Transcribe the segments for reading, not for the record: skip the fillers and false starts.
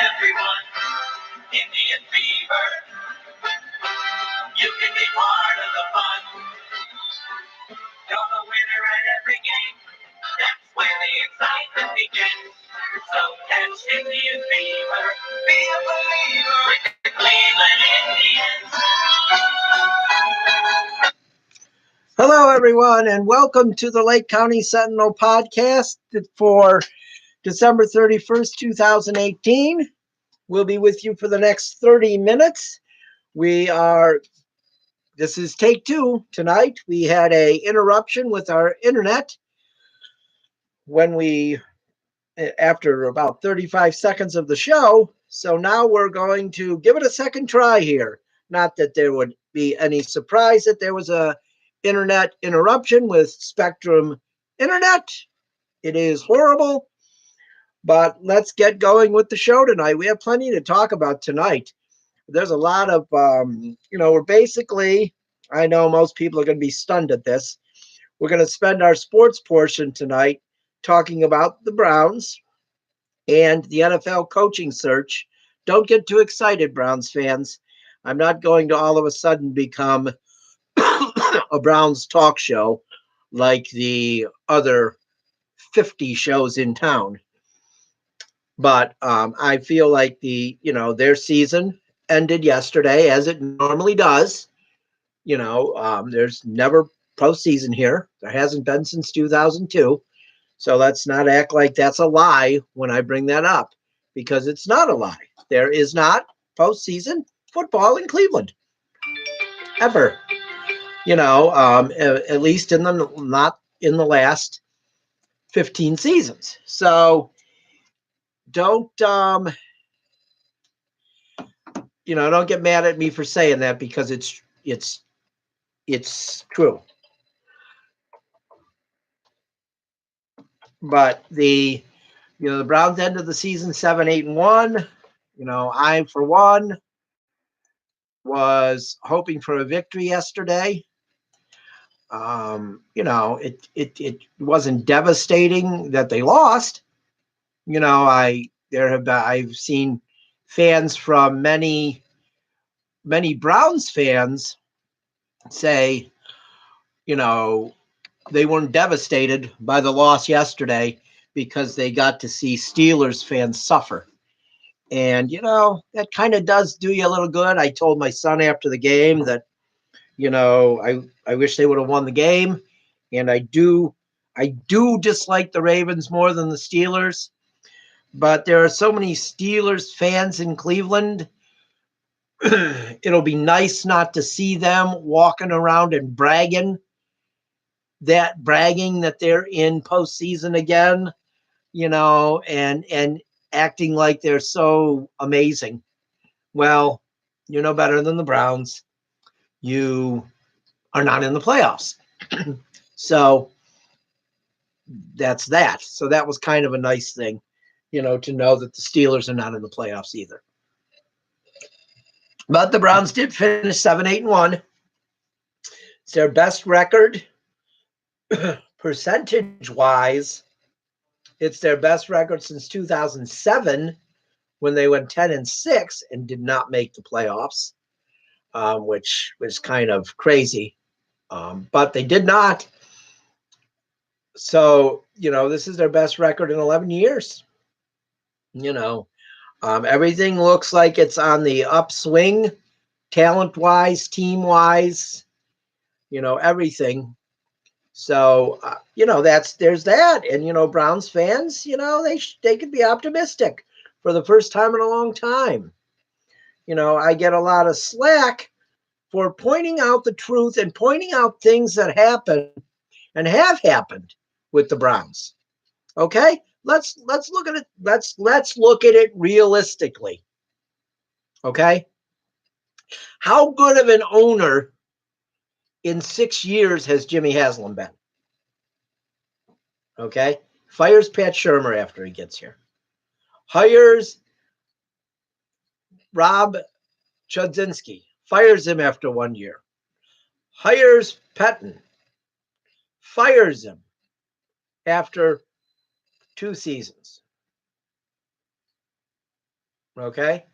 everyone. Indian fever. You can be part of the fun. You're the winner at every game. That's where the excitement begins. So catch Indian fever. Be a believer with the Cleveland Indians. Hello, everyone, and welcome to the Lake County Sentinel Podcast for December 31st, 2018. We'll be with you for the next 30 minutes. This is take two tonight. We had an interruption with our internet after about 35 seconds of the show. So now we're going to give it a second try here. Not that there would be any surprise that there was a internet interruption with Spectrum Internet. It is horrible, but let's get going with the show tonight. We have plenty to talk about tonight. There's a lot of, we're basically, I know most people are going to be stunned at this. We're going to spend our sports portion tonight talking about the Browns and the NFL coaching search. Don't get too excited, Browns fans. I'm not going to all of a sudden become a Browns talk show like the other 50 shows in town. But I feel like their season ended yesterday, as it normally does. There's never postseason here. There hasn't been since 2002. So let's not act like that's a lie when I bring that up, because it's not a lie. There is not postseason football in Cleveland ever. At least not in the last 15 seasons. So don't don't get mad at me for saying that, because it's true. But the Browns ended the season 7-8-1. I for one was hoping for a victory yesterday. It wasn't devastating that they lost. I've seen fans from many Browns fans say, they weren't devastated by the loss yesterday because they got to see Steelers fans suffer. And, that kind of does do you a little good. I told my son after the game that, I wish they would have won the game. And I do dislike the Ravens more than the Steelers. But there are so many Steelers fans in Cleveland. It'll be nice not to see them walking around and bragging that they're in postseason again, and acting like they're so amazing. Well, you're no better than the Browns. You are not in the playoffs. So that's that. So that was kind of a nice thing, to know that the Steelers are not in the playoffs either. But the Browns did finish 7-8-1. It's their best record percentage-wise. It's their best record since 2007, when they went 10-6 and did not make the playoffs, which was kind of crazy. But they did not. So, this is their best record in 11 years. Everything looks like it's on the upswing, talent-wise, team-wise, everything. So, there's that. And, Browns fans, they could be optimistic for the first time in a long time. I get a lot of slack for pointing out the truth and pointing out things that happen and have happened with the Browns. Okay? Let's look at it. Let's look at it realistically. Okay? How good of an owner in 6 years has Jimmy Haslam been? Okay? Fires Pat Shurmur after he gets here. Hires Rob Chudzinski. Fires him after 1 year. Hires Pettin. Fires him after 2 seasons. Okay.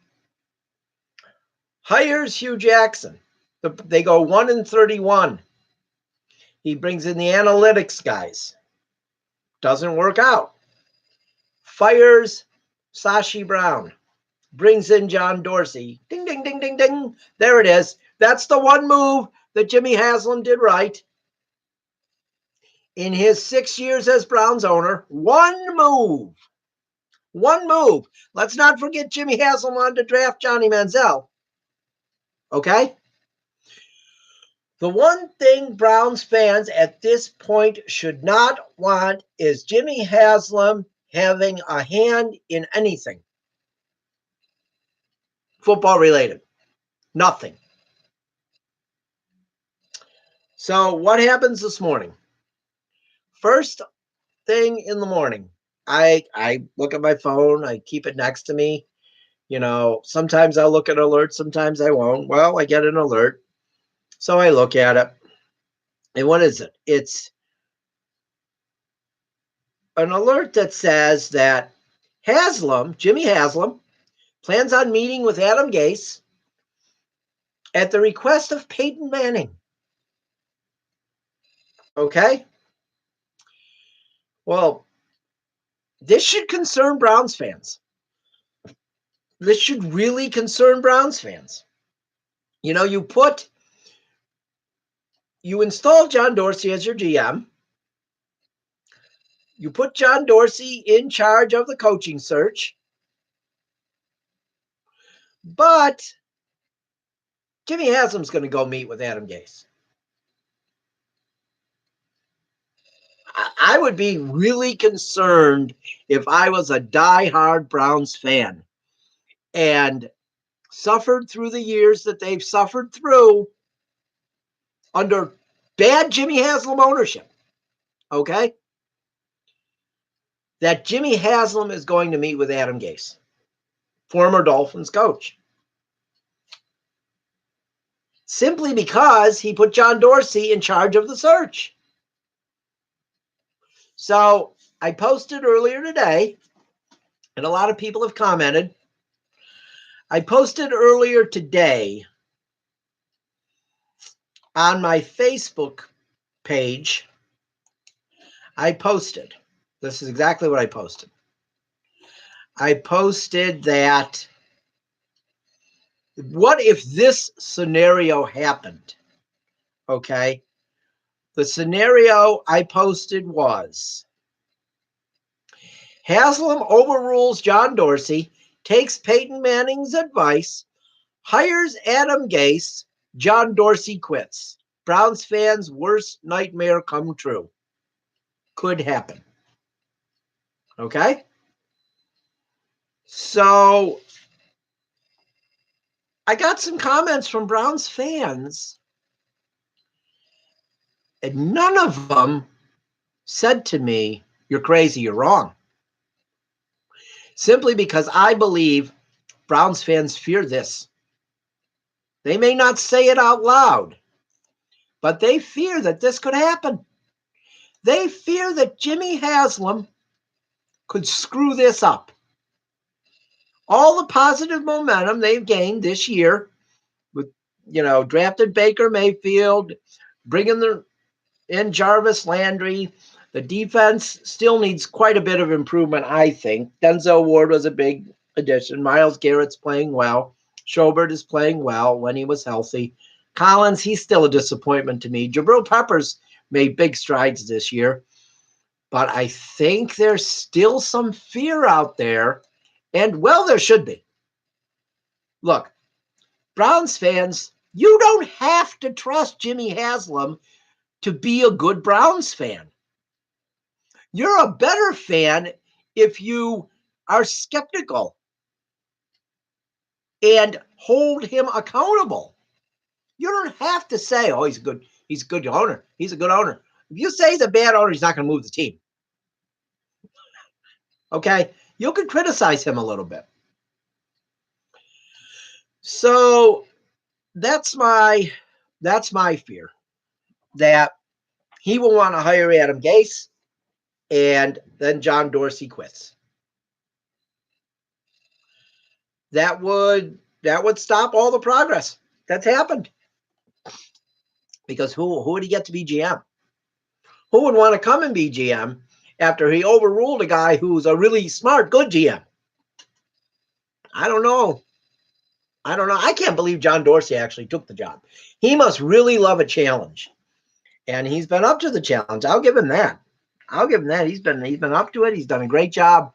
Hires Hugh Jackson. They go 1-31. He brings in the analytics guys. Doesn't work out. Fires Sashi Brown. Brings in John Dorsey. Ding, ding, ding, ding, ding. There it is. That's the one move that Jimmy Haslam did right. In his 6 years as Browns owner, one move. One move. Let's not forget Jimmy Haslam wanted to draft Johnny Manziel. Okay? The one thing Browns fans at this point should not want is Jimmy Haslam having a hand in anything football related. Nothing. So what happens this morning? First thing in the morning, I look at my phone. I keep it next to me. You know, sometimes I'll look at alerts, sometimes I won't. Well, I get an alert. So I look at it. And what is it? It's an alert that says that Jimmy Haslam, plans on meeting with Adam Gase at the request of Peyton Manning. Okay? Well, this should concern Browns fans. This should really concern Browns fans. You know, you install John Dorsey as your GM. You put John Dorsey in charge of the coaching search. But Jimmy Haslam's going to go meet with Adam Gase. I would be really concerned if I was a diehard Browns fan and suffered through the years that they've suffered through under bad Jimmy Haslam ownership. Okay? That Jimmy Haslam is going to meet with Adam Gase, former Dolphins coach. Simply because he put John Dorsey in charge of the search. So I posted earlier today, and a lot of people have commented. I posted earlier today on my Facebook page. This is exactly what I posted. I posted that, what if this scenario happened? Okay. The scenario I posted was Haslam overrules John Dorsey, takes Peyton Manning's advice, hires Adam Gase, John Dorsey quits. Browns fans' worst nightmare come true. Could happen. Okay? So I got some comments from Browns fans, and none of them said to me, "You're crazy, you're wrong." Simply because I believe Browns fans fear this. They may not say it out loud, but they fear that this could happen. They fear that Jimmy Haslam could screw this up. All the positive momentum they've gained this year with, drafted Baker Mayfield, bringing in Jarvis Landry. The defense still needs quite a bit of improvement, I think. Denzel Ward was a big addition. Myles Garrett's playing well. Schobert is playing well when he was healthy. Collins, he's still a disappointment to me. Jabril Peppers made big strides this year. But I think there's still some fear out there. And, well, there should be. Look, Browns fans, you don't have to trust Jimmy Haslam to be a good Browns fan. You're a better fan if you are skeptical and hold him accountable. You don't have to say, "Oh, he's a good owner. He's a good owner." If you say he's a bad owner, he's not going to move the team. Okay? You can criticize him a little bit. So that's my fear, that he will want to hire Adam Gase, and then John Dorsey quits. that would stop all the progress that's happened. Because who would he get to be GM? Who would want to come and be GM after he overruled a guy who's a really smart, good GM? I don't know. I can't believe John Dorsey actually took the job. He must really love a challenge. And he's been up to the challenge. I'll give him that. He's been up to it. He's done a great job.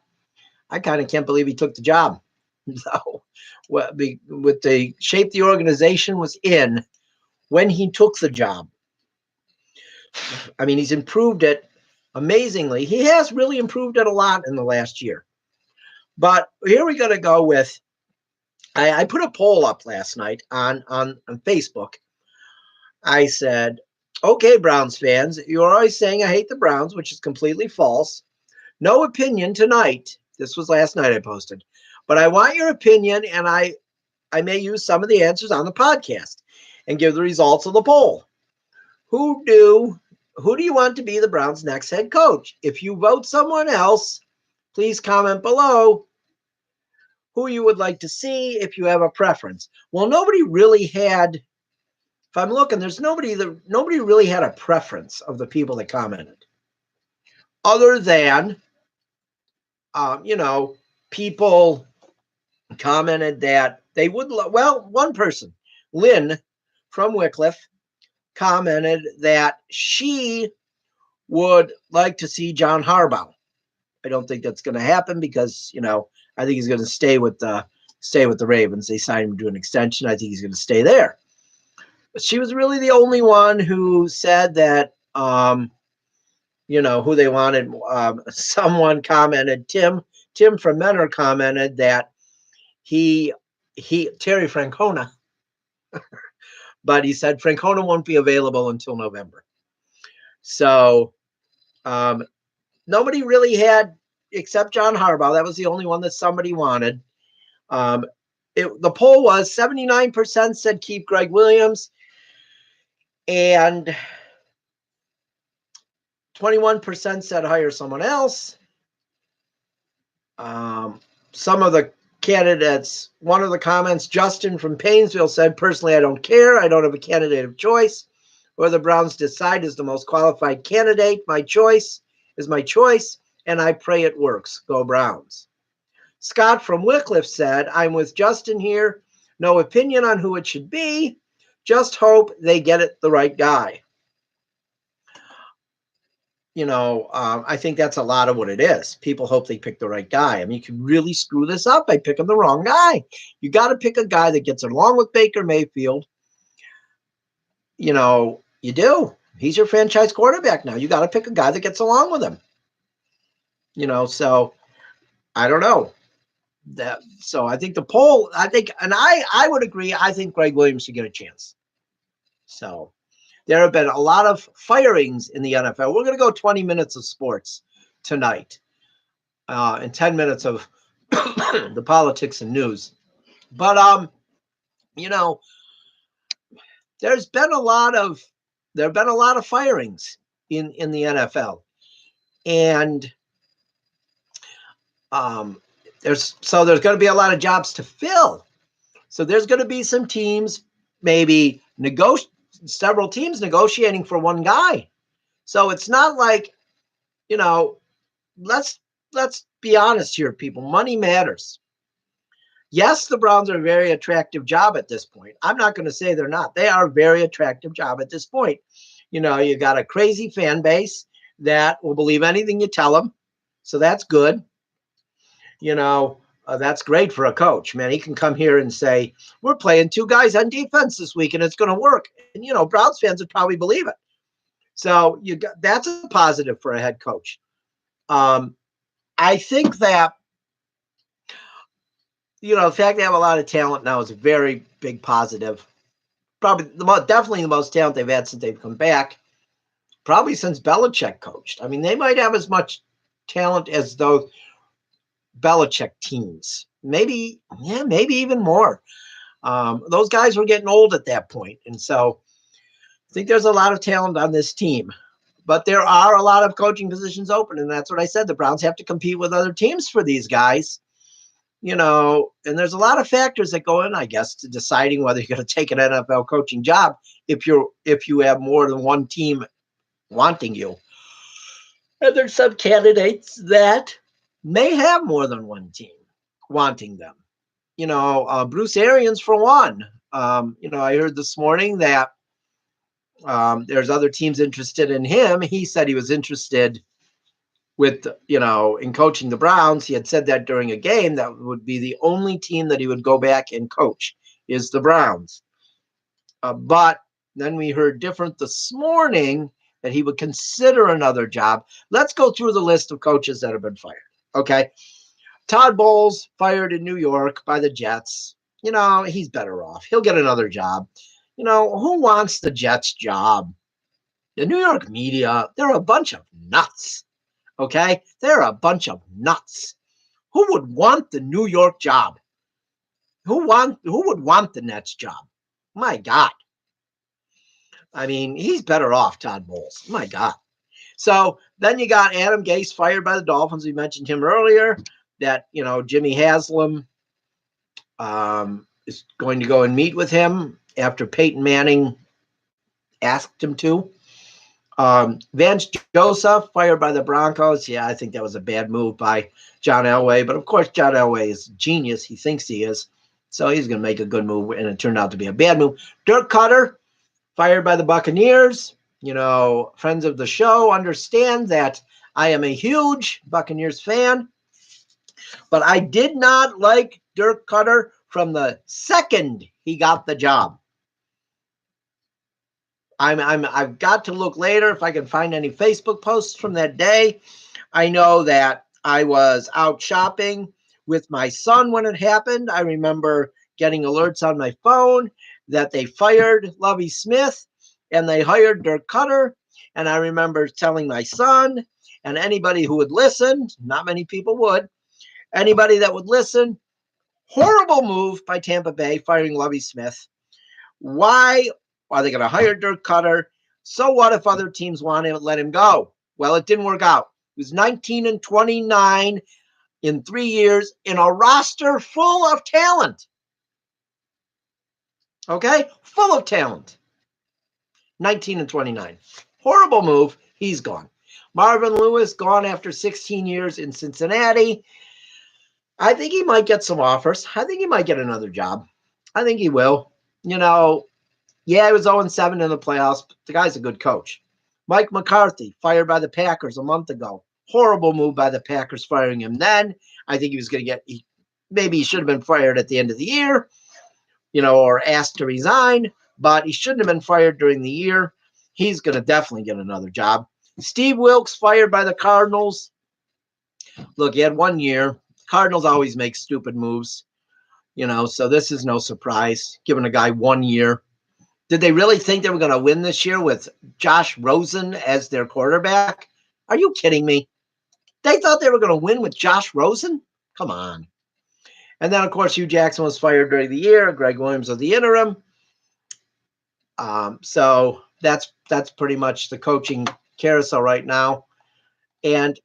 I kind of can't believe he took the job. So, with the shape the organization was in when he took the job, I mean, he's improved it amazingly. He has really improved it a lot in the last year. But here we're going to go with, I put a poll up last night on Facebook. I said, okay, Browns fans, you're always saying I hate the Browns, which is completely false. No opinion tonight. This was last night I posted. But I want your opinion, and I may use some of the answers on the podcast and give the results of the poll. Who do you want to be the Browns' next head coach? If you vote someone else, please comment below who you would like to see if you have a preference. Well, nobody really had, if I'm looking, there's nobody really had a preference of the people that commented. Other than, people commented that they would, one person, Lynn from Wycliffe, commented that she would like to see John Harbaugh. I don't think that's going to happen because, I think he's going to stay with the Ravens. They signed him to an extension. I think he's going to stay there. But she was really the only one who said that, who they wanted. Someone commented, Tim from Menor commented that Terry Francona, but he said Francona won't be available until November. So nobody really had, except John Harbaugh. That was the only one that somebody wanted. The poll was 79% said keep Greg Williams, and 21% said hire someone else. Some of the candidates, one of the comments, Justin from Painesville said, personally, I don't care. I don't have a candidate of choice. Whoever the Browns decide is the most qualified candidate, my choice, and I pray it works. Go Browns. Scott from Wycliffe said, I'm with Justin here. No opinion on who it should be. Just hope they get it the right guy. I think that's a lot of what it is. People hope they pick the right guy. I mean, you can really screw this up by picking the wrong guy. You got to pick a guy that gets along with Baker Mayfield. You do. He's your franchise quarterback now. You got to pick a guy that gets along with him. So I don't know. So I think the poll, and I would agree, I think Greg Williams should get a chance. So there have been a lot of firings in the NFL. We're going to go 20 minutes of sports tonight and 10 minutes of the politics and news. But, there have been a lot of firings in the NFL. And there's going to be a lot of jobs to fill. So there's going to be some teams, maybe several teams negotiating for one guy. So it's not like, let's be honest here, people. Money matters. Yes, the Browns are a very attractive job at this point. I'm not going to say they're not. They are a very attractive job at this point. You got a crazy fan base that will believe anything you tell them. So that's good. That's great for a coach, man. He can come here and say, we're playing two guys on defense this week and it's going to work. And, Browns fans would probably believe it. So that's a positive for a head coach. I think that, the fact they have a lot of talent now is a very big positive. Probably definitely the most talent they've had since they've come back. Probably since Belichick coached. I mean, they might have as much talent as those Belichick teams. Maybe even more. Those guys were getting old at that point. And so I think there's a lot of talent on this team. But there are a lot of coaching positions open. And that's what I said. The Browns have to compete with other teams for these guys. And there's a lot of factors that go in, I guess, to deciding whether you're going to take an NFL coaching job if you have more than one team wanting you. And there's some candidates that may have more than one team wanting them. Bruce Arians, for one. I heard this morning that there's other teams interested in him. He said he was interested in coaching the Browns. He had said that during a game that would be the only team that he would go back and coach is the Browns. But then we heard different this morning that he would consider another job. Let's go through the list of coaches that have been fired. Okay. Todd Bowles fired in New York by the Jets. He's better off. He'll get another job. Who wants the Jets job? The New York media, they're a bunch of nuts. Okay? They're a bunch of nuts. Who would want the New York job? Who would want the Nets job? My God. I mean, he's better off, Todd Bowles. My God. So then you got Adam Gase fired by the Dolphins. We mentioned him earlier. That, Jimmy Haslam is going to go and meet with him after Peyton Manning asked him to. Vance Joseph fired by the Broncos. Yeah, I think that was a bad move by John Elway. But, of course, John Elway is a genius. He thinks he is. So he's going to make a good move, and it turned out to be a bad move. Dirk Cutter fired by the Buccaneers. Friends of the show understand that I am a huge Buccaneers fan. But I did not like Dirk Cutter from the second he got the job. I've got to look later if I can find any Facebook posts from that day. I know that I was out shopping with my son when it happened. I remember getting alerts on my phone that they fired Lovie Smith and they hired Dirk Cutter. And I remember telling my son and anybody who would listen, not many people would, anybody that would listen, horrible move by Tampa Bay firing Lovie Smith. Why are they going to hire Dirk Cutter? So what if other teams want to let him go? Well, it didn't work out. He was 19-29 in 3 years in a roster full of talent. Okay? Full of talent. 19-29. Horrible move. He's gone. Marvin Lewis gone after 16 years in Cincinnati. I think he might get some offers. I think he might get another job. I think he will. Yeah, he was 0-7 in the playoffs, but the guy's a good coach. Mike McCarthy, fired by the Packers a month ago. Horrible move by the Packers firing him then. I think he was going to maybe he should have been fired at the end of the year, or asked to resign, but he shouldn't have been fired during the year. He's going to definitely get another job. Steve Wilkes, fired by the Cardinals. Look, he had 1 year. Cardinals always make stupid moves, so this is no surprise, giving a guy 1 year. Did they really think they were going to win this year with Josh Rosen as their quarterback? Are you kidding me? They thought they were going to win with Josh Rosen? Come on. And then, of course, Hugh Jackson was fired during the year. Greg Williams was the interim. So that's pretty much the coaching carousel right now. And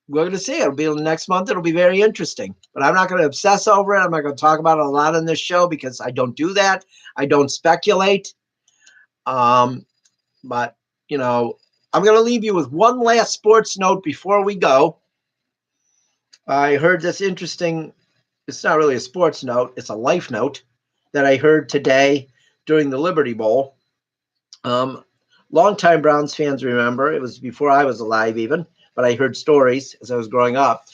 we're going to see. It'll be next month. It'll be very interesting. But I'm not going to obsess over it. I'm not going to talk about it a lot on this show because I don't do that. I don't speculate. But, I'm going to leave you with one last sports note before we go. I heard this interesting, it's not really a sports note, it's a life note that I heard today during the Liberty Bowl. Longtime Browns fans remember, it was before I was alive even, but I heard stories as I was growing up.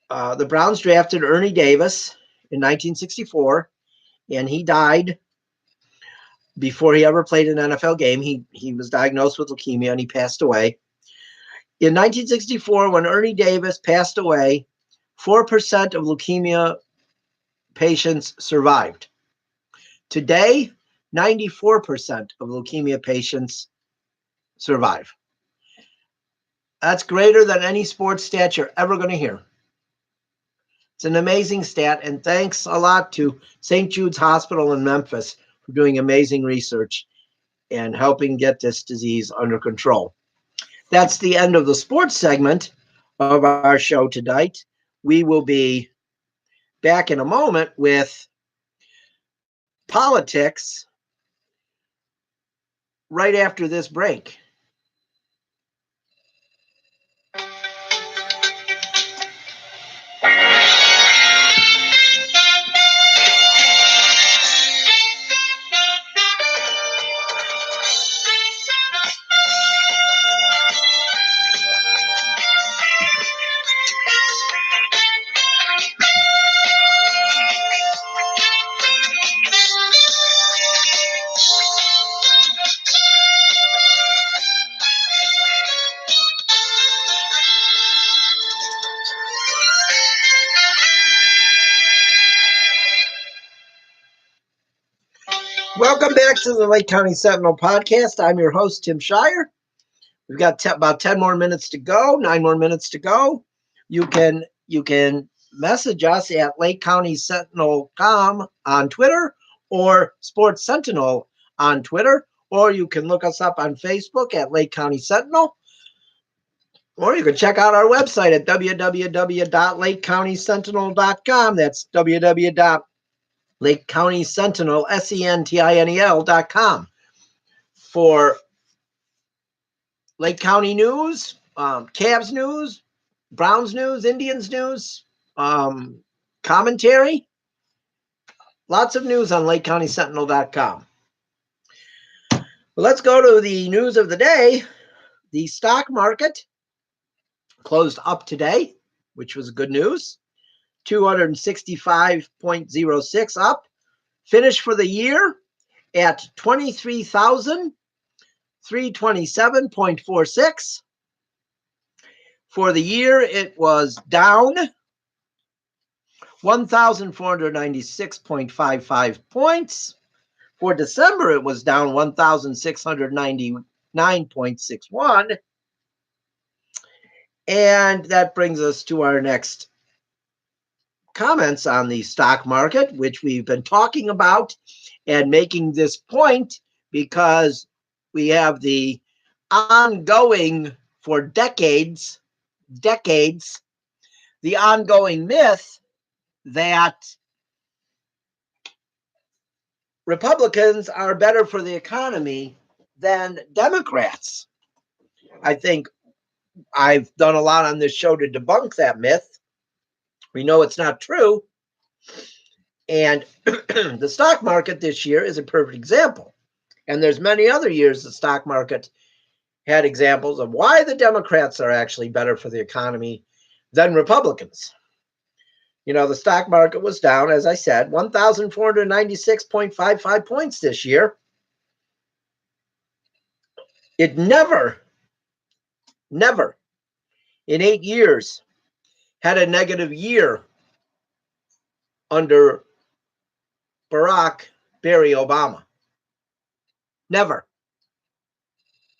The Browns drafted Ernie Davis in 1964, and he died before he ever played an NFL game. He was diagnosed with leukemia, and he passed away. In 1964, when Ernie Davis passed away, 4% of leukemia patients survived. Today, 94% of leukemia patients survive. That's greater than any sports stat you're ever going to hear. It's an amazing stat, and thanks a lot to St. Jude's Hospital in Memphis for doing amazing research and helping get this disease under control. That's the end of the sports segment of our show tonight. We will be back in a moment with politics right after this break. Welcome back to the Lake County Sentinel Podcast. I'm your host, Tim Shirer. We've got about 10 more minutes to go, 9 more minutes to go. You can message us at LakeCountySentinel.com on Twitter or Sports Sentinel on Twitter, or you can look us up on Facebook at Lake County Sentinel, or you can check out our website at www.lakecountysentinel.com. That's www.LakeCountySentinel.com for Lake County news, Cavs news, Browns news, Indians news, commentary. Lots of news on LakeCountySentinel.com. Well, let's go to the news of the day. The stock market closed up today, which was good news. 265.06 up. Finished for the year at 23,327.46. For the year, it was down 1,496.55 points. For December, it was down 1,699.61. And that brings us to our next comments on the stock market, which we've been talking about and making this point because we have the ongoing, for decades, the ongoing myth that Republicans are better for the economy than Democrats. I think I've done a lot on this show to debunk that myth. We know it's not true. And the stock market this year is a perfect example. And there's many other years the stock market had examples of why the Democrats are actually better for the economy than Republicans. You know, the stock market was down, as I said, 1,496.55 points this year. It never in 8 years had a negative year under Barack Barry Obama. Never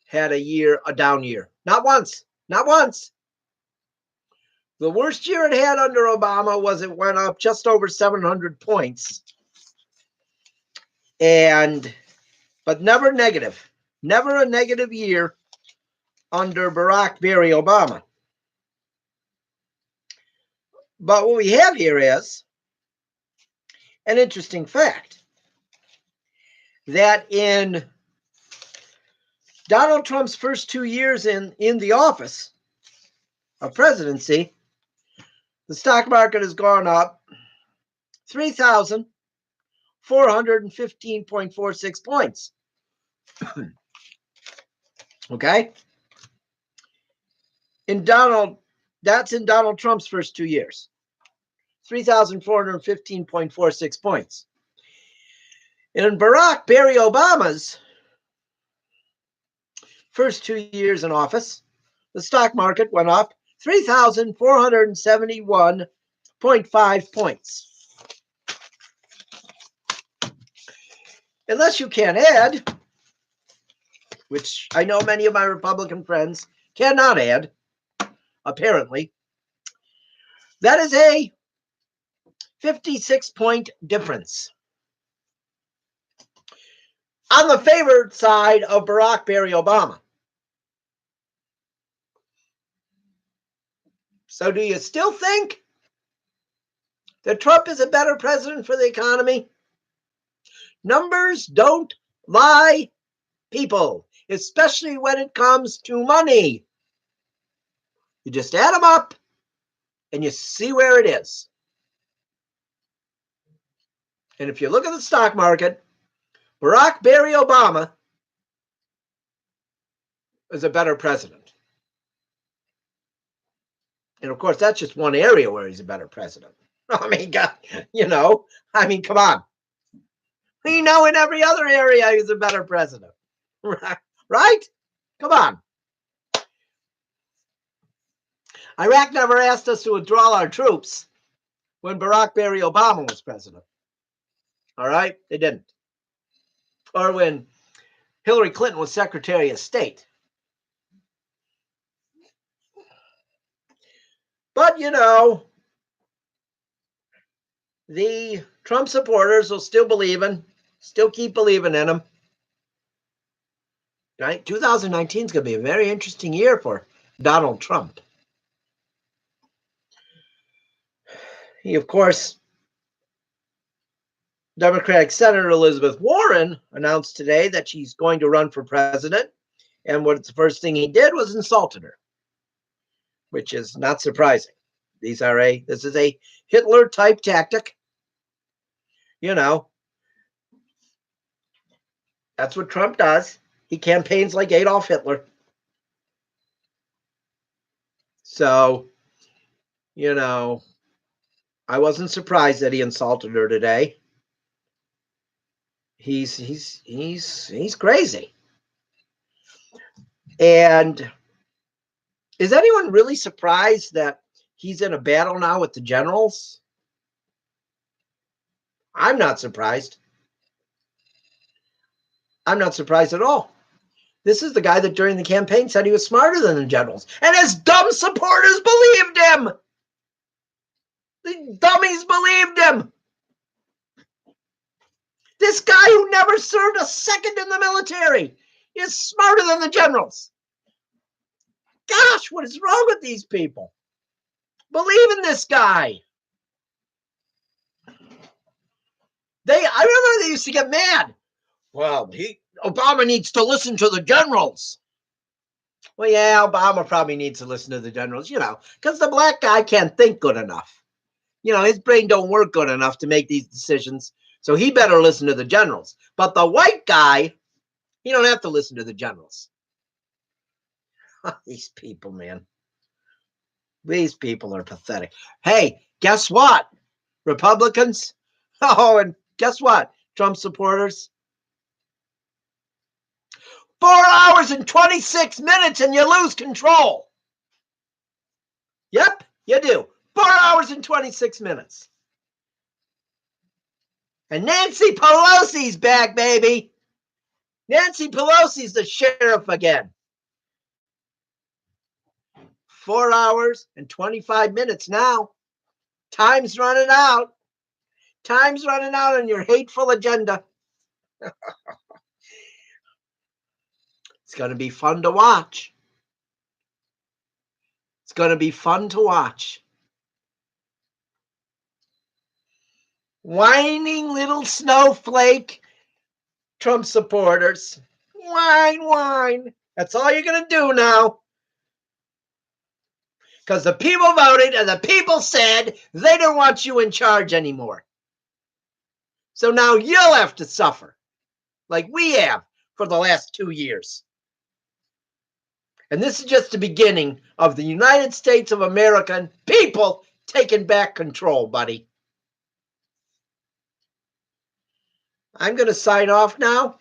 had a down year. Not once. The worst year it had under Obama was it went up just over 700 points. But never negative. Never a negative year under Barack Barry Obama. But what we have here is an interesting fact that in Donald Trump's first 2 years in the office of presidency, the stock market has gone up 3,415.46 points. Okay? That's in Donald Trump's first 2 years. 3,415.46 points. And in Barack Barry Obama's first 2 years in office, the stock market went up 3,471.5 points. Unless you can add, which I know many of my Republican friends cannot add, apparently, that is a 56-point difference on the favored side of Barack Barry Obama. So do you still think that Trump is a better president for the economy? Numbers don't lie, people, especially when it comes to money. You just add them up and you see where it is. And if you look at the stock market, Barack Barry Obama is a better president. And of course, that's just one area where he's a better president. I mean, God, come on. We know in every other area he's a better president. Right? Come on. Iraq never asked us to withdraw our troops when Barack Barry Obama was president. All right? They didn't. Or when Hillary Clinton was Secretary of State. But, the Trump supporters will still keep believing in him. Right? 2019 is going to be a very interesting year for Donald Trump. He, of course, Democratic Senator Elizabeth Warren announced today that she's going to run for president. And the first thing he did was insulted her, which is not surprising. This is a Hitler type tactic. That's what Trump does. He campaigns like Adolf Hitler. So, I wasn't surprised that he insulted her today. He's crazy. And is anyone really surprised that he's in a battle now with the generals? I'm not surprised. I'm not surprised at all. This is the guy that during the campaign said he was smarter than the generals. And his dumb supporters believed him. The dummies believed him. This guy who never served a second in the military is smarter than the generals. Gosh, what is wrong with these people? Believe in this guy. I remember they used to get mad. Well, Obama needs to listen to the generals. Well, yeah, Obama probably needs to listen to the generals, because the black guy can't think good enough. His brain don't work good enough to make these decisions, so he better listen to the generals. But the white guy, he don't have to listen to the generals. These people, man. These people are pathetic. Hey, guess what? Republicans? Oh, and guess what? Trump supporters? 4 hours and 26 minutes and you lose control. Yep, you do. 4 hours and 26 minutes. And Nancy Pelosi's back, baby. Nancy Pelosi's the sheriff again. 4 hours and 25 minutes now. Time's running out. Time's running out on your hateful agenda. It's going to be fun to watch. It's going to be fun to watch. Whining little snowflake Trump supporters. Whine. That's all you're going to do now. Because the people voted and the people said they don't want you in charge anymore. So now you'll have to suffer like we have for the last 2 years. And this is just the beginning of the United States of America and people taking back control, buddy. I'm going to sign off now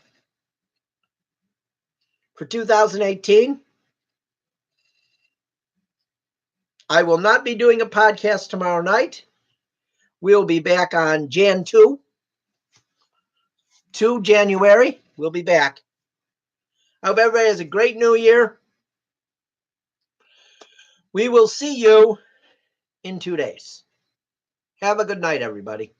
for 2018. I will not be doing a podcast tomorrow night. We'll be back on Jan 2 January. We'll be back. I hope everybody has a great new year. We will see you in 2 days. Have a good night, everybody.